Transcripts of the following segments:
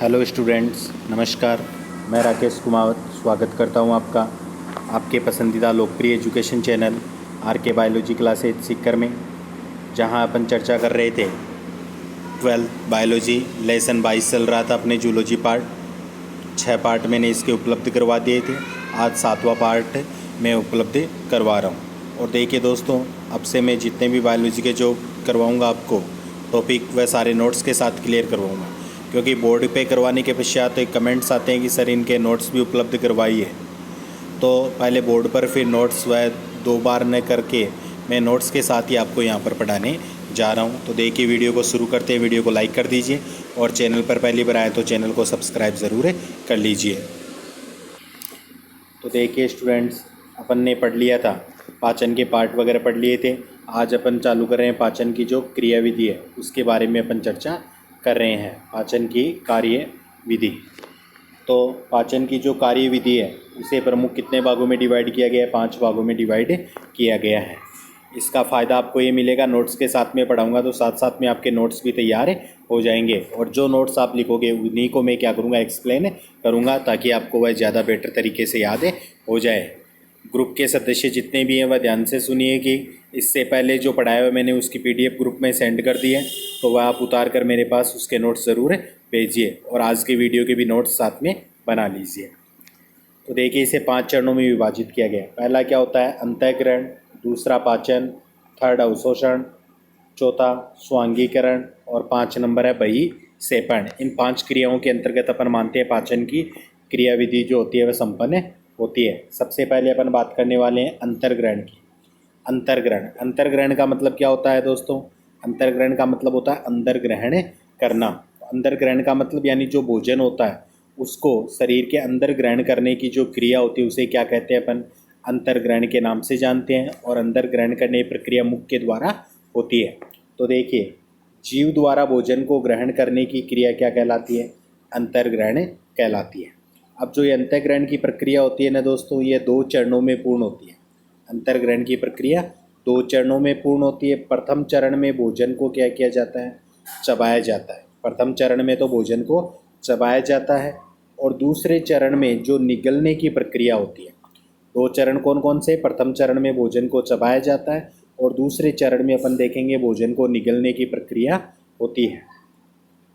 Hello students, नमस्कार। मैं राकेश कुमार स्वागत करता हूं आपका आपके पसंदीदा लोकप्रिय एजुकेशन चैनल आर के बायोलॉजी क्लासेज सीकर में, जहां अपन चर्चा कर रहे थे 12th बायोलॉजी लेसन 22 चल रहा था अपने जूलॉजी पार्ट। 6 पार्ट मैंने इसके उपलब्ध करवा दिए थे। आज 7वां पार्ट मैं उपलब्ध करवा रहा हूं। और देखिए दोस्तों, अब से मैं जितने भी बायोलॉजी के जो करवाऊँगा आपको टॉपिक, वह सारे नोट्स के साथ क्लियर करवाऊँगा, क्योंकि बोर्ड पे करवाने के पश्चात एक कमेंट्स आते हैं कि सर इनके नोट्स भी उपलब्ध करवाइए। तो पहले बोर्ड पर, फिर नोट्स वह 2 बार न करके मैं नोट्स के साथ ही आपको यहाँ पर पढ़ाने जा रहा हूँ। तो देखिए, वीडियो को शुरू करते हैं। वीडियो को लाइक कर दीजिए और चैनल पर पहली बार आए तो चैनल को सब्सक्राइब ज़रूर कर लीजिए। तो देखिए स्टूडेंट्स, अपन ने पढ़ लिया था, पाचन के पार्ट वगैरह पढ़ लिए थे। आज अपन चालू कर रहे हैं पाचन की जो क्रियाविधि है उसके बारे में अपन चर्चा कर रहे हैं। पाचन की कार्य विधि। तो पाचन की जो कार्य विधि है उसे प्रमुख कितने भागों में डिवाइड किया गया है? 5 भागों में डिवाइड किया गया है। इसका फ़ायदा आपको ये मिलेगा, नोट्स के साथ में पढ़ाऊंगा तो साथ साथ में आपके नोट्स भी तैयार हो जाएंगे। और जो नोट्स आप लिखोगे उन्हीं को मैं क्या करूँगा, एक्सप्लेन करूँगा, ताकि आपको वह ज़्यादा बेटर तरीके से याद हो जाए। ग्रुप के सदस्य जितने भी हैं वह ध्यान से सुनिए कि इससे पहले जो पढ़ाया हुआ मैंने उसकी PDF ग्रुप में सेंड कर दी है, तो वह आप उतार कर मेरे पास उसके नोट्स ज़रूर भेजिए और आज के वीडियो के भी नोट्स साथ में बना लीजिए। तो देखिए, इसे 5 चरणों में विभाजित किया गया है। पहला क्या होता है? अंतःग्रहण। दूसरा पाचन। थर्ड अवशोषण। चौथा स्वांगीकरण। और 5 नंबर है बहिक्षेपण। इन 5 क्रियाओं के अंतर्गत अपन मानते हैं पाचन की क्रियाविधि जो होती है वह संपन्न होती है। सबसे पहले अपन बात करने वाले हैं अंतर्ग्रहण की। अंतर्ग्रहण। अंतर्ग्रहण का मतलब क्या होता है दोस्तों? अंतर्ग्रहण का मतलब होता है अंदर ग्रहण करना। अंतर्ग्रहण का मतलब यानी जो भोजन होता है उसको शरीर के अंदर ग्रहण करने की जो क्रिया होती है उसे क्या कहते हैं? अपन अंतर्ग्रहण के नाम से जानते हैं। और अंदर ग्रहण करने की प्रक्रिया मुख के द्वारा होती है। तो देखिए, जीव द्वारा भोजन को ग्रहण करने की क्रिया क्या कहलाती है? अंतर्ग्रहण कहलाती है। अब जो ये अंतर्ग्रहण की प्रक्रिया होती है ना दोस्तों, ये 2 चरणों में पूर्ण होती है। अंतर्ग्रहण की प्रक्रिया 2 चरणों में पूर्ण होती है। प्रथम चरण में भोजन को क्या किया जाता है? चबाया जाता है। प्रथम चरण में तो भोजन को चबाया जाता है। और दूसरे चरण में जो निगलने की प्रक्रिया होती है, 2 चरण कौन कौन से? प्रथम चरण में भोजन को चबाया जाता है और दूसरे चरण में अपन देखेंगे भोजन को निगलने की प्रक्रिया होती है।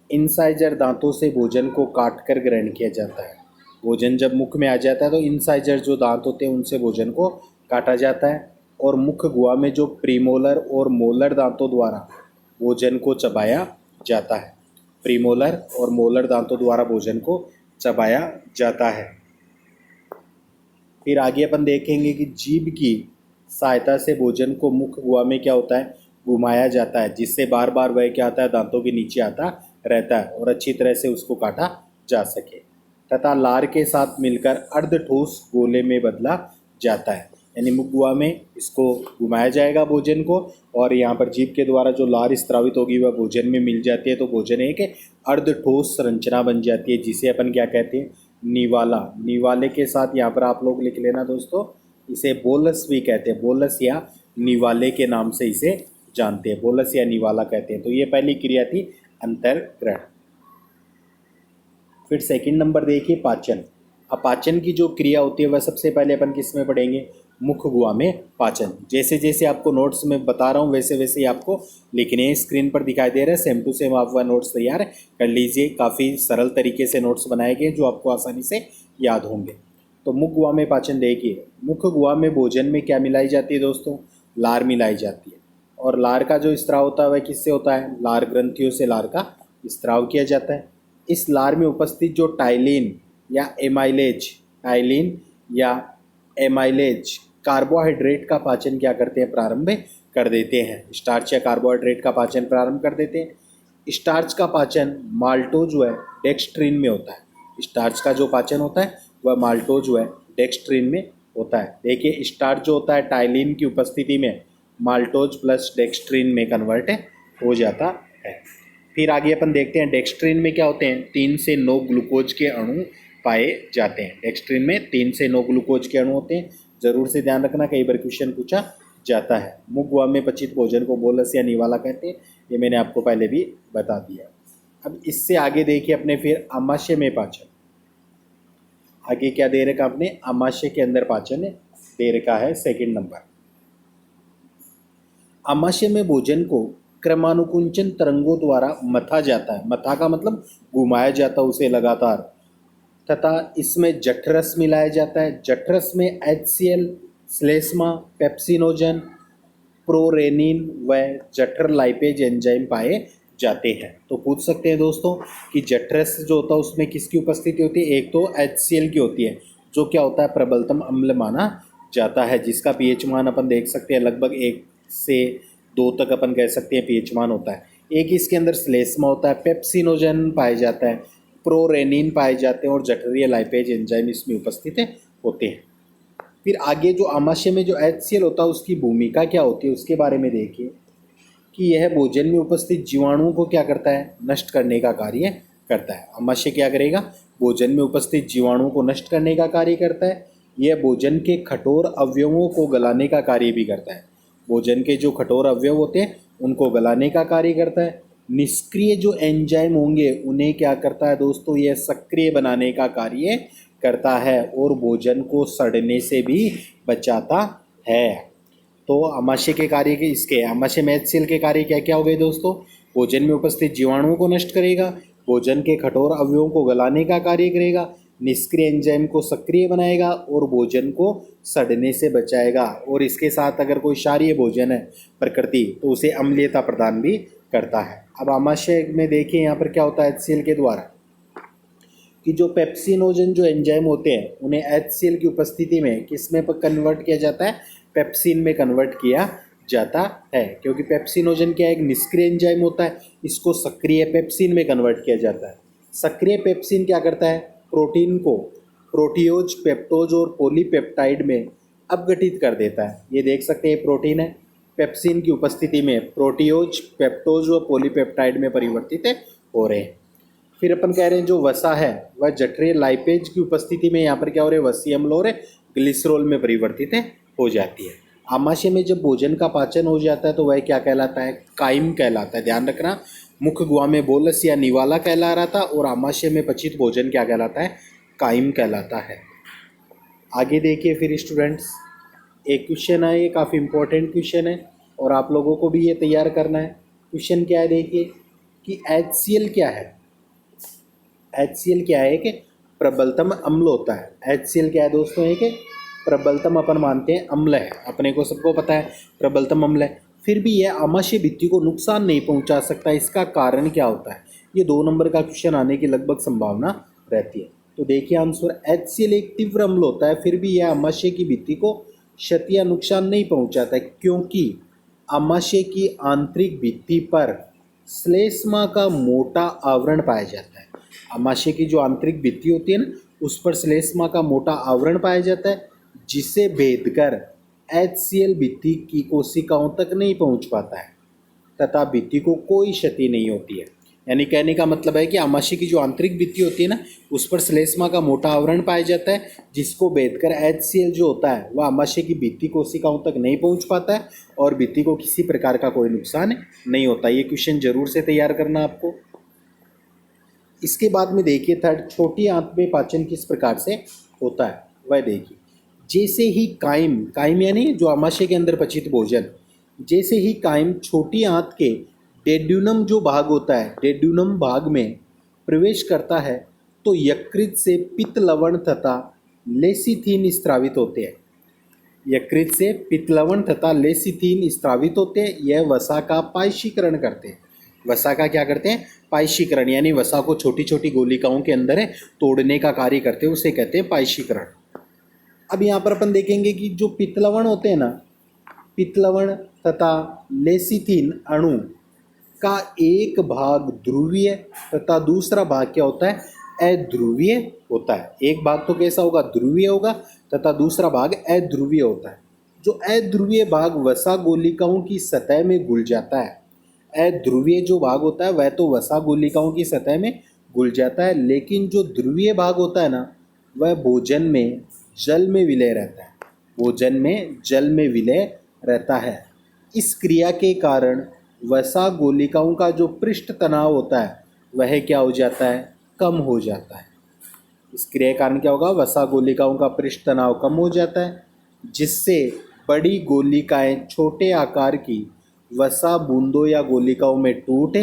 इंसाइजर दांतों से भोजन को काटकर ग्रहण किया जाता है। भोजन जब मुख में आ जाता है तो इंसाइजर जो दांत होते हैं उनसे भोजन को काटा जाता है। और मुख गुहा में जो प्रीमोलर और मोलर दांतों द्वारा भोजन को चबाया जाता है। प्रीमोलर और मोलर दांतों द्वारा भोजन को चबाया जाता है। फिर आगे अपन देखेंगे कि जीभ की सहायता से भोजन को मुख गुहा में क्या होता है? घुमाया जाता है, जिससे बार बार वह क्या आता है? दांतों के नीचे आता रहता है और अच्छी तरह से उसको काटा जा सके। तथा लार के साथ मिलकर अर्ध ठोस गोले में बदला जाता है। यानी मुख गुहा में इसको घुमाया जाएगा भोजन को, और यहाँ पर जीभ के द्वारा जो लार स्त्रावित होगी वह भोजन में मिल जाती है, तो भोजन एक अर्ध ठोस संरचना बन जाती है, जिसे अपन क्या कहते हैं? निवाला। निवाले के साथ यहाँ पर आप लोग लिख लेना दोस्तों, इसे बोलस भी कहते हैं। बोलस या निवाले के नाम से इसे जानते हैं, बोलस या निवाला कहते हैं। तो ये पहली क्रिया थी अंतर्ग्रहण। फिर सेकंड नंबर देखिए, पाचन। अब पाचन की जो क्रिया होती है वह सबसे पहले अपन किस में पढ़ेंगे? मुख गुहा में पाचन। जैसे जैसे आपको नोट्स में बता रहा हूँ वैसे वैसे ही आपको लिखने हैं। स्क्रीन पर दिखाई दे रहा है, सेम टू सेम आप वह नोट्स तैयार कर लीजिए। काफ़ी सरल तरीके से नोट्स बनाए गए जो आपको आसानी से याद होंगे। तो मुख गुहा में पाचन देखिए, मुख गुहा में भोजन में क्या मिलाई जाती है दोस्तों? लार मिलाई जाती है। और लार का जो स्त्राव होता है वह किससे होता है? लार ग्रंथियों से लार का स्त्राव किया जाता है। इस लार में उपस्थित जो टाइलिन या एमाइलेज, टाइलिन या एमाइलेज कार्बोहाइड्रेट का पाचन क्या करते हैं? प्रारंभ कर देते हैं। स्टार्च या कार्बोहाइड्रेट का पाचन प्रारंभ कर देते हैं। स्टार्च का पाचन माल्टोज जो है डेक्स्ट्रिन में होता है। स्टार्च का जो पाचन होता है वह माल्टोज जो है डेक्स्ट्रिन में होता है। देखिए, स्टार्च जो होता है टाइलिन की उपस्थिति में माल्टोज प्लस डेक्स्ट्रिन में कन्वर्ट हो जाता है। फिर आगे अपन देखते हैं डेक्स्ट्रिन में क्या होते हैं? 3 से 9 ग्लूकोज के अणु पाए जाते हैं। डेक्स्ट्रिन में 3 से 9 ग्लूकोज के अणु होते हैं। ज़रूर से ध्यान रखना, कई बार क्वेश्चन पूछा जाता है। मुख गुहा में पचित भोजन को बोलस या निवाला कहते हैं, ये मैंने आपको पहले भी बता दिया। अब इससे आगे देखिए अपने फिर आमाशय में पाचन। आगे क्या दे रखा आपने, आमाशय के अंदर पाचन दे रखा है सेकंड नंबर। आमाशय में भोजन को क्रमानुकुंचन तरंगों द्वारा मथा जाता है। मथा का मतलब घुमाया जाता है उसे लगातार, तथा इसमें जठरस मिलाया जाता है। जठरस में HCl, श्लेष्मा, पेप्सिनोजन, प्रोरेनिन व जठर लाइपेज एंजाइम पाए जाते हैं। तो पूछ सकते हैं दोस्तों कि जठरस जो होता है उसमें किसकी उपस्थिति होती है। एक तो HCl की होती है, जो क्या होता है प्रबलतम अम्ल माना जाता है, जिसका पीएच मान अपन देख सकते हैं लगभग 1 से 2 तक अपन कह सकते हैं पीएच मान होता है। एक इसके अंदर श्लेष्मा होता है, पेप्सिनोजन पाया जाता है, प्रोरेनिन पाए जाते हैं और जठरीय लाइपेज एंजाइम इसमें उपस्थित होते हैं। फिर आगे जो आमाशय में जो HCl होता है उसकी भूमिका क्या होती है उसके बारे में देखिए कि यह भोजन में उपस्थित जीवाणुओं को क्या करता है, नष्ट करने का कार्य करता है। आमाशय क्या करेगा, भोजन में उपस्थित जीवाणुओं को नष्ट करने का कार्य करता है। यह भोजन के कठोर अवयवों को गलाने का कार्य भी करता है। भोजन के जो कठोर अवयव होते हैं उनको गलाने का कार्य करता है। निष्क्रिय जो एंजाइम होंगे उन्हें क्या करता है दोस्तों, यह सक्रिय बनाने का कार्य करता है और भोजन को सड़ने से भी बचाता है। तो आमाशय के कार्य के इसके आमाशय में HCl के कार्य क्या क्या हो गए दोस्तों, भोजन में उपस्थित जीवाणुओं को नष्ट करेगा, भोजन के कठोर अवयवों को गलाने का कार्य करेगा, निष्क्रिय एंजाइम को सक्रिय बनाएगा और भोजन को सड़ने से बचाएगा। और इसके साथ अगर कोई क्षारीय भोजन है प्रकृति तो उसे अम्लीयता प्रदान भी करता है। अब आमाशय में देखिए यहाँ पर क्या होता है HCl के द्वारा कि जो पेप्सिनोजन जो एंजाइम होते हैं उन्हें HCl की उपस्थिति में किस में कन्वर्ट किया जाता है, पेप्सिन में कन्वर्ट किया जाता है। क्योंकि पेप्सिनोजन क्या एक निष्क्रिय एंजाइम होता है, इसको सक्रिय पेप्सिन में कन्वर्ट किया जाता है। सक्रिय पेप्सिन क्या करता है, प्रोटीन को प्रोटियोज, पेप्टोज और पॉलीपेप्टाइड में अपघटित कर देता है। ये देख सकते हैं प्रोटीन है, पेप्सिन की उपस्थिति में प्रोटियोज, पेप्टोज और पॉलीपेप्टाइड में परिवर्तित हो रहे हैं। फिर अपन कह रहे हैं जो वसा है वह जठरीय लाइपेज की उपस्थिति में यहाँ पर क्या हो रहे हैं, वसीय अम्ल और ग्लिसरॉल में परिवर्तित हो जाती है। आमाशय में जब भोजन का पाचन हो जाता है तो वह क्या कहलाता है, काइम कहलाता है। ध्यान रखना, मुख्य गुहा में बोलस या निवाला कहला रहा था और आमाशय में पचित भोजन क्या कहलाता है, काइम कहलाता है। आगे देखिए फिर स्टूडेंट्स, एक क्वेश्चन है, ये काफ़ी इंपॉर्टेंट क्वेश्चन है और आप लोगों को भी ये तैयार करना है। क्वेश्चन क्या है देखिए कि HCl क्या है। HCl क्या है कि प्रबलतम अम्ल होता है। HCl क्या है दोस्तों, एक प्रबलतम अपन मानते हैं अम्ल है, अपने को सबको पता है प्रबलतम अम्ल है। फिर भी यह आमाशय भित्ति को नुकसान नहीं पहुंचा सकता, इसका कारण क्या होता है। ये 2 नंबर का क्वेश्चन आने की लगभग संभावना रहती है। तो देखिए आंसर, HCl एक तीव्र अम्ल होता है, फिर भी यह आमाशय की भित्ति को क्षति या नुकसान नहीं पहुंचाता है, क्योंकि आमाशय की आंतरिक भित्ति पर श्लेष्मा का मोटा आवरण पाया जाता है। आमाशय की जो आंतरिक भित्ति होती है ना, उस पर श्लेष्मा का मोटा आवरण पाया जाता है, जिसे भेदकर HCl भित्ति की कोशिकाओं तक नहीं पहुंच पाता है तथा भित्ति को कोई क्षति नहीं होती है। यानी कहने का मतलब है कि आमाशय की जो आंतरिक भित्ति होती है ना, उस पर श्लेष्मा का मोटा आवरण पाया जाता है, जिसको भेदकर HCl जो होता है वह आमाशय की भित्ति कोशिकाओं तक नहीं पहुंच पाता है और भित्ति को किसी प्रकार का कोई नुकसान नहीं होता। ये क्वेश्चन जरूर से तैयार करना आपको। इसके बाद में देखिए थर्ड, छोटी आंत में पाचन किस प्रकार से होता है वह देखिए। जैसे ही काइम यानी जो आमाशय के अंदर पचित भोजन, जैसे ही काइम छोटी आंत के डेड्यूनम जो भाग होता है, डेड्यूनम भाग में प्रवेश करता है तो यकृत से पित्त लवण तथा लेसिथीन स्त्रावित होते हैं। यकृत से पित्त लवण तथा लेसिथीन स्त्रावित होते हैं। यह वसा का पायशीकरण करते हैं। वसा का क्या करते हैं, पायशीकरण, यानी वसा को छोटी छोटी गोलिकाओं के अंदर तोड़ने का कार्य करते हैं, उसे कहते हैं पायशीकरण। अब यहाँ पर अपन देखेंगे कि जो पित्त लवण होते हैं ना, पित्त लवण तथा लेसिथीन अणु का एक भाग ध्रुवीय तथा दूसरा भाग क्या होता है, अध्रुवीय होता है। एक भाग तो कैसा होगा, ध्रुवीय होगा तथा दूसरा भाग अध्रुवीय होता है। जो अध्रुवीय भाग वसा गोलिकाओं की सतह में घुल जाता है, अध्रुवीय जो भाग होता है वह तो वसा गोलिकाओं की सतह में घुल जाता है, लेकिन जो ध्रुवीय भाग होता है ना, वह भोजन में जल में विलय रहता है, भोजन में जल में विलय रहता है। इस क्रिया के कारण वसा गोलिकाओं का जो पृष्ठ तनाव होता है वह क्या हो जाता है, कम हो जाता है। इस क्रिया के कारण क्या होगा, वसा गोलिकाओं का पृष्ठ तनाव कम हो जाता है, जिससे बड़ी गोलिकाएं छोटे आकार की वसा बूंदों या गोलिकाओं में टूट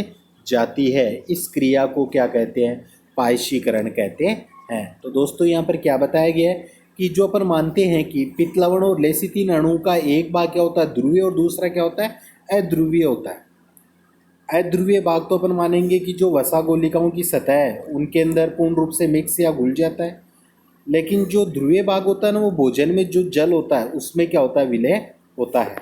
जाती है। इस क्रिया को क्या कहते हैं, पायशीकरण कहते हैं। तो दोस्तों यहाँ पर क्या बताया गया है कि जो अपन मानते हैं कि पित्त लवण और लेसिथिन अणु का एक भाग क्या होता है, ध्रुवीय, और दूसरा क्या होता है, अध्रुवीय होता है। अध्रुवीय भाग तो अपन मानेंगे कि जो वसा गोलिकाओं की सतह है उनके अंदर पूर्ण रूप से मिक्स या घुल जाता है, लेकिन जो ध्रुवीय भाग होता है ना, वो भोजन में जो जल होता है उसमें क्या होता है, विलय होता है,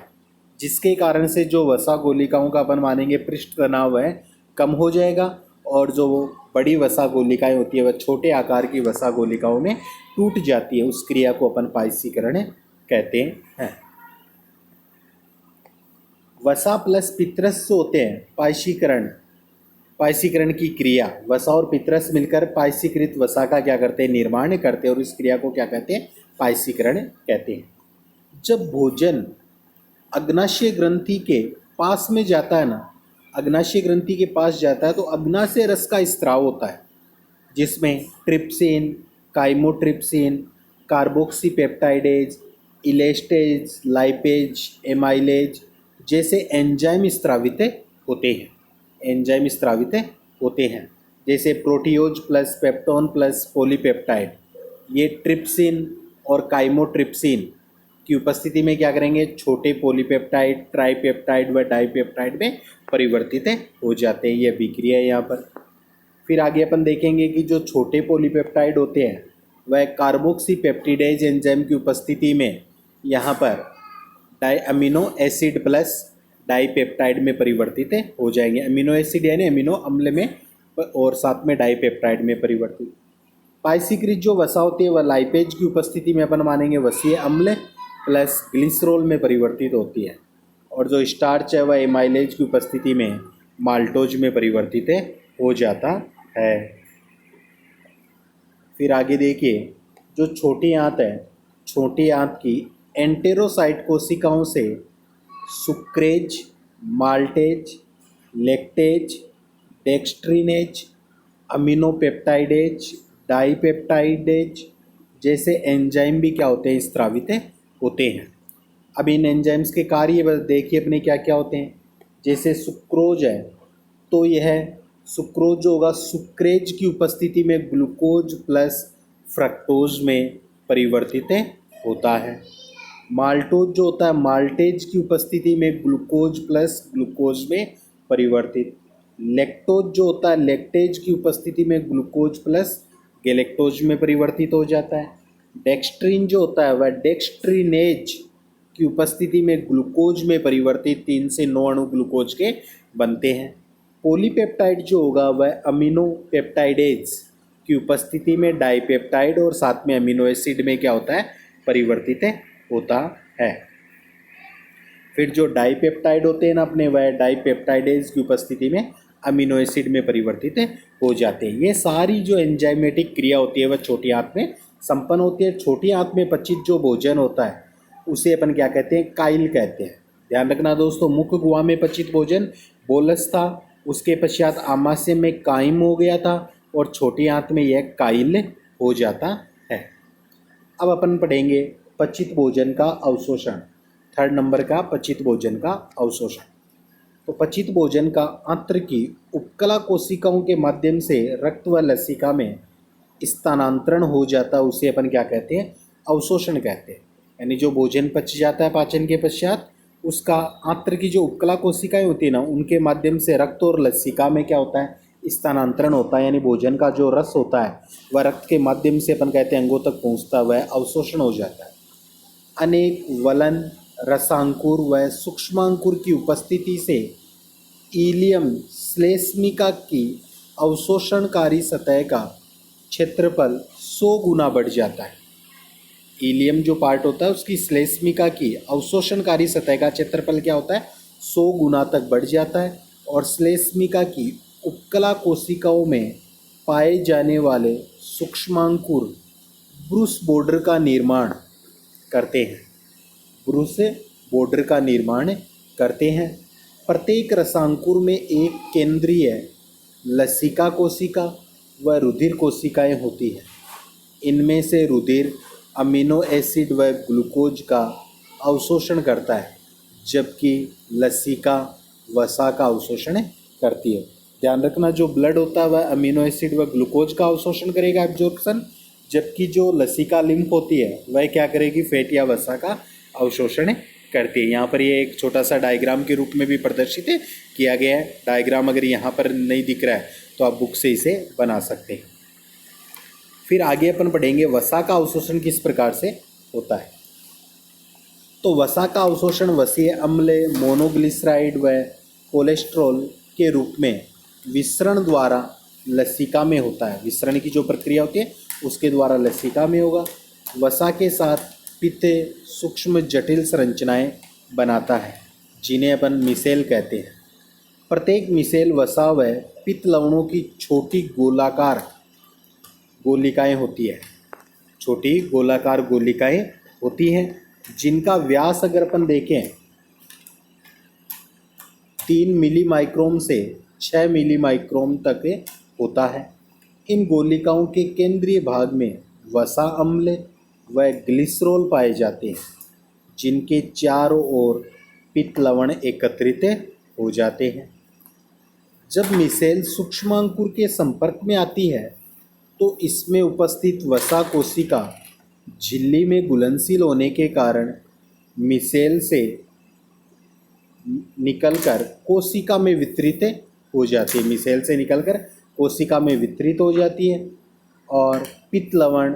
जिसके कारण से जो वसा गोलिकाओं का अपन मानेंगे पृष्ठ तनाव है कम हो जाएगा, और जो बड़ी वसा गोलिकाएं होती है वह छोटे आकार की वसा गोलिकाओं में टूट जाती है। उस क्रिया को अपन पायसीकरण कहते हैं। वसा प्लस पित्रस होते हैं पायसीकरण, पायसीकरण की क्रिया। वसा और पित्रस मिलकर पायसीकृत वसा का क्या करते हैं, निर्माण करते हैं, और इस क्रिया को क्या कहते हैं, पायसीकरण कहते हैं। जब भोजन अग्नाशय ग्रंथि के पास में जाता है ना, अग्नाशय ग्रंथि के पास जाता है तो अग्नाशय रस का स्त्राव होता है, जिसमें trypsin, chymotrypsin, carboxypeptidase, elastase, lipase, amylase जैसे एंजाइम स्त्रावित होते हैं। एंजाइम स्त्रावित होते हैं, जैसे proteose plus peptone plus polypeptide, ये ट्रिप्सिन और काइमोट्रिप्सिन की उपस्थिति में क्या करेंगे, छोटे पॉलीपेप्टाइड, ट्राइपेप्टाइड व डाइपेप्टाइड में परिवर्तित हो जाते हैं। यह विक्रिया है यहाँ पर। फिर आगे अपन देखेंगे कि जो छोटे पॉलीपेप्टाइड होते हैं वह कार्बोक्सीपेप्टिडेज एंजाइम की उपस्थिति में यहाँ पर di amino acid plus dipeptide में परिवर्तित हो जाएंगे। अमीनो एसिड यानी अमीनो अम्ल में, और साथ में डाइपेप्टाइड में परिवर्तित। पायसीकृत जो वसा होती है वह लाइपेज की उपस्थिति में अपन मानेंगे वसीय अम्ल प्लस ग्लिसरॉल में परिवर्तित होती है, और जो स्टार्च है वह एमाइलेज की उपस्थिति में माल्टोज में परिवर्तित हो जाता है। फिर आगे देखिए, जो छोटी आंत है, छोटी आंत की एंटेरोसाइट कोशिकाओं से सुक्रेज, माल्टेज, लैक्टेज, डेक्स्ट्रिनेज, अमीनोपेप्टाइडेज, डाइपेप्टाइडेज जैसे एंजाइम भी क्या होते हैं, स्त्रावित होते हैं। अब इन एंजाइम्स के कार्य बस देखिए अपने क्या क्या होते हैं। जैसे सुक्रोज है तो यह सुक्रोज जो होगा सुक्रेज की उपस्थिति में ग्लूकोज प्लस फ्रक्टोज में परिवर्तित होता है। माल्टोज जो होता है माल्टेज की उपस्थिति में ग्लूकोज प्लस ग्लूकोज में परिवर्तित। लैक्टोज जो होता है लैक्टेज की उपस्थिति में ग्लूकोज प्लस गैलेक्टोज में परिवर्तित हो जाता है। डेक्स्ट्रिन जो होता है वह डेक्स्ट्रिनेज की उपस्थिति में ग्लूकोज में परिवर्तित 3 से 9 अणु ग्लूकोज के बनते हैं। पॉलीपेप्टाइड जो होगा वह अमीनो पेप्टाइडेज की उपस्थिति में डाइपेप्टाइड और साथ में अमीनो एसिड में क्या होता है, परिवर्तित होता है। फिर जो डाइपेप्टाइड होते हैं ना अपने, वह डाइपेप्टाइडेज की उपस्थिति में अमीनो एसिड में परिवर्तित हो जाते हैं। ये सारी जो एंजाइमेटिक क्रिया होती है वह छोटी आंत में संपन्न होती है। छोटी आंत में पचित जो भोजन होता है उसे अपन क्या कहते हैं, काइल कहते हैं। ध्यान रखना दोस्तों, मुख्य गुहा में पचित भोजन बोलस था, उसके पश्चात आमाशय में काइम हो गया था, और छोटी आंत में यह काइल हो जाता है। अब अपन पढ़ेंगे पचित भोजन का अवशोषण। 3rd नंबर का पचित भोजन का अवशोषण। तो पचित भोजन का आंत्र की उपकला कोशिकाओं के माध्यम से रक्त व लसिका में स्थानांतरण हो जाता है, उसे अपन क्या कहते हैं, अवशोषण कहते हैं। यानी जो भोजन पच जाता है पाचन के पश्चात, उसका आंत्र की जो उपकला कोशिकाएं होती है ना, उनके माध्यम से रक्त और लसिका में क्या होता है, स्थानांतरण होता है। यानी भोजन का जो रस होता है वह रक्त के माध्यम से अपन कहते हैं अंगों तक पहुंचता है, वह अवशोषण हो जाता है। अनेक वलन, रसांकुर व सूक्ष्मांकुर की उपस्थिति से इलियम श्लेष्मिका की अवशोषणकारी सतह का क्षेत्रफल 100 गुना बढ़ जाता है। इलियम जो पार्ट होता है उसकी श्लेष्मिका की अवशोषणकारी सतह का क्षेत्रफल क्या होता है, 100 गुना तक बढ़ जाता है। और श्लेष्मिका की उपकला कोशिकाओं में पाए जाने वाले सूक्ष्मांकुर ब्रूस बॉर्डर का निर्माण करते हैं। ब्रूस बॉर्डर का निर्माण करते हैं। प्रत्येक रसांकुर में एक केंद्रीय लसिका कोशिका व रुधिर कोशिकाएं होती हैं। इनमें से रुधिर अमीनो एसिड व ग्लूकोज का अवशोषण करता है, जबकि लसिका वसा का अवशोषण करती है। ध्यान रखना, जो ब्लड होता है वह अमीनो एसिड व ग्लूकोज का अवशोषण करेगा, एब्जॉर्प्शन, जबकि जो लसिका लिम्फ होती है वह क्या करेगी, फैट या वसा का अवशोषण करती है। यहाँ पर ये एक छोटा सा डायग्राम के रूप में भी प्रदर्शित किया गया है। डायग्राम अगर यहाँ पर नहीं दिख रहा है तो आप बुक से इसे बना सकते हैं। फिर आगे अपन पढ़ेंगे वसा का अवशोषण किस प्रकार से होता है। तो वसा का अवशोषण वसीय अम्ल, मोनोग्लिसराइड व कोलेस्ट्रॉल के रूप में विसरण द्वारा लसिका में होता है। विसरण की जो प्रक्रिया होती है उसके द्वारा लसिका में होगा। वसा के साथ पित्त सूक्ष्म जटिल संरचनाएं बनाता है, जिन्हें अपन मिसेल कहते हैं। प्रत्येक मिसेल वसा व पित्त लवणों की छोटी गोलाकार गोलिकाएं होती है। छोटी गोलाकार गोलिकाएं होती हैं, जिनका व्यास अगर अपन देखें 3 मिली माइक्रोन से 6 मिली माइक्रोन तक होता है। इन गोलिकाओं के केंद्रीय भाग में वसा अम्ल व ग्लिसरॉल पाए जाते हैं, जिनके चारों ओर पित्त लवण एकत्रित हो जाते हैं। जब मिसेल सूक्ष्मांकुर के संपर्क में आती है तो इसमें उपस्थित वसा कोशिका झिल्ली में घुलनशील होने के कारण मिसेल से निकलकर कोशिका में वितरित हो जाती है। मिसेल से निकलकर कोशिका में वितरित हो जाती है और पित्त लवण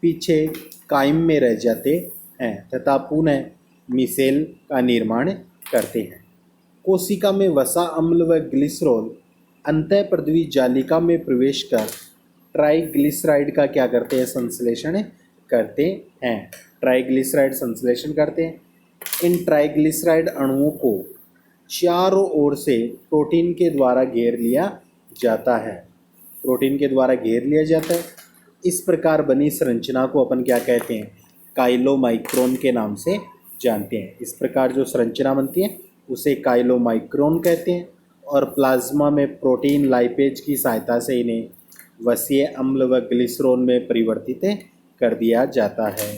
पीछे कायम में रह जाते हैं तथा पुनः मिसेल का निर्माण करते हैं। कोशिका में वसा अम्ल व ग्लिसरॉल अंतःप्रद्वी जालिका में प्रवेश कर ट्राइग्लिसराइड का क्या करते हैं, संश्लेषण करते हैं। ट्राइग्लिसराइड संश्लेषण करते हैं। इन ट्राइग्लिसराइड अणुओं को चारों ओर से प्रोटीन के द्वारा घेर लिया जाता है। प्रोटीन के द्वारा घेर लिया जाता है। इस प्रकार बनी संरचना को अपन क्या कहते हैं, काइलोमाइक्रोन के नाम से जानते हैं। इस प्रकार जो संरचना बनती है उसे काइलोमाइक्रोन कहते हैं और प्लाज्मा में प्रोटीन लाइपेज की सहायता से इन्हें वसीय अम्ल व ग्लिसरॉल में परिवर्तित कर दिया जाता है।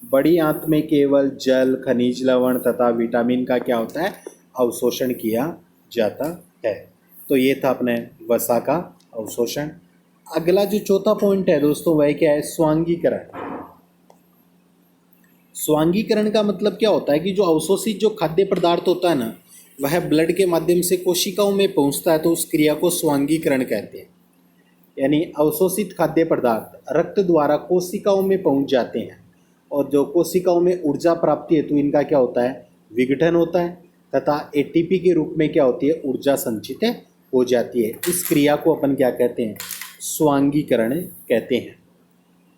बड़ी आंत में केवल जल, खनिज लवण तथा विटामिन का क्या होता है, अवशोषण किया जाता है। तो ये था अपने वसा का अवशोषण। अगला जो चौथा पॉइंट है दोस्तों वह क्या है, स्वांगीकरण। स्वांगीकरण का मतलब क्या होता है कि जो अवशोषित जो खाद्य पदार्थ होता है ना, वह ब्लड के माध्यम से कोशिकाओं में पहुंचता है, तो उस क्रिया को स्वांगीकरण कहते हैं। यानी अवशोषित खाद्य पदार्थ रक्त द्वारा कोशिकाओं में पहुंच जाते हैं और जो कोशिकाओं में ऊर्जा प्राप्ति हेतु इनका क्या होता है, विघटन होता है तथा एटीपी के रूप में क्या होती है, ऊर्जा संचित हो जाती है। इस क्रिया को अपन क्या कहते हैं, स्वांगीकरण कहते हैं।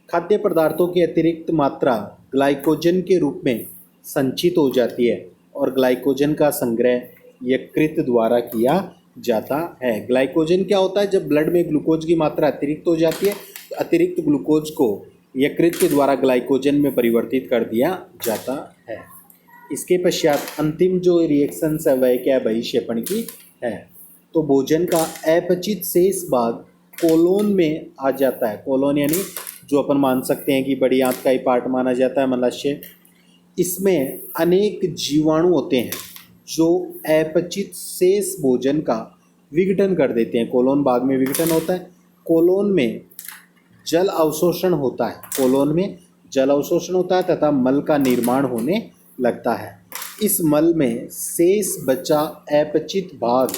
खाद्य पदार्थों की अतिरिक्त मात्रा ग्लाइकोजन के रूप में संचित हो जाती है और ग्लाइकोजन का संग्रह यकृत द्वारा किया जाता है। ग्लाइकोजन क्या होता है, जब ब्लड में ग्लूकोज की मात्रा अतिरिक्त हो जाती है तो अतिरिक्त ग्लूकोज को यकृत के द्वारा ग्लाइकोजन में परिवर्तित कर दिया जाता है। इसके पश्चात अंतिम जो रिएक्शंस है वह क्या है, बहिक्षेपण की है। तो भोजन का अपचित शेष भाग कोलोन में आ जाता है। कोलोन यानी जो अपन मान सकते हैं कि बड़ी आंत का ही पार्ट माना जाता है, मलाशय। इसमें अनेक जीवाणु होते हैं जो अपचित शेष भोजन का विघटन कर देते हैं। कोलोन भाग में विघटन होता है। कोलोन में जल अवशोषण होता है। कोलोन में जल अवशोषण होता है तथा मल का निर्माण होने लगता है। इस मल में शेष बचा अपचित भाग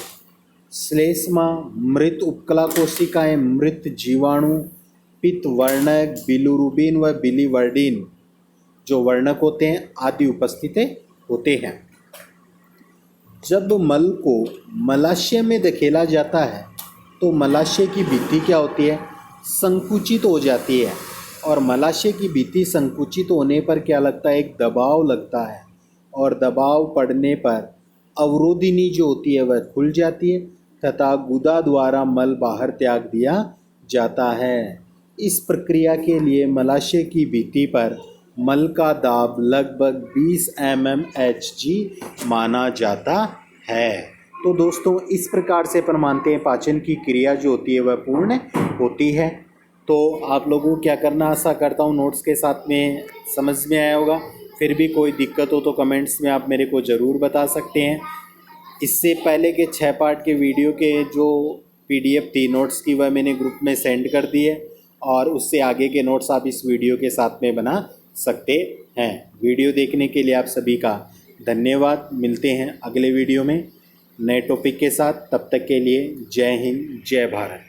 श्लेष्मा, मृत उपकला कोशिकाएं, मृत जीवाणु, पित्त वर्णक, बिलिरुबिन व बिलिवर्डिन जो वर्णक होते हैं आदि उपस्थित होते हैं। जब मल को मलाशय में धकेला जाता है तो मलाशय की भित्ति क्या होती है, संकुचित हो जाती है और मलाशय की भित्ति संकुचित होने पर क्या लगता है, एक दबाव लगता है और दबाव पड़ने पर अवरोधिनी जो होती है वह खुल जाती है तथा गुदा द्वारा मल बाहर त्याग दिया जाता है। इस प्रक्रिया के लिए मलाशय की भित्ति पर मल का दाब लगभग 20 mmHg माना जाता है। तो दोस्तों इस प्रकार से अपन मानते हैं पाचन की क्रिया जो होती है वह पूर्ण होती है। तो आप लोगों को क्या करना, आशा करता हूँ नोट्स के साथ में समझ में आया होगा। फिर भी कोई दिक्कत हो तो कमेंट्स में आप मेरे को ज़रूर बता सकते हैं। इससे पहले के 6 पार्ट के वीडियो के जो PDF थी नोट्स की, वह मैंने ग्रुप में सेंड कर दी है, और उससे आगे के नोट्स आप इस वीडियो के साथ में बना सकते हैं। वीडियो देखने के लिए आप सभी का धन्यवाद। मिलते हैं अगले वीडियो में नए टॉपिक के साथ। तब तक के लिए जय हिंद, जय भारत।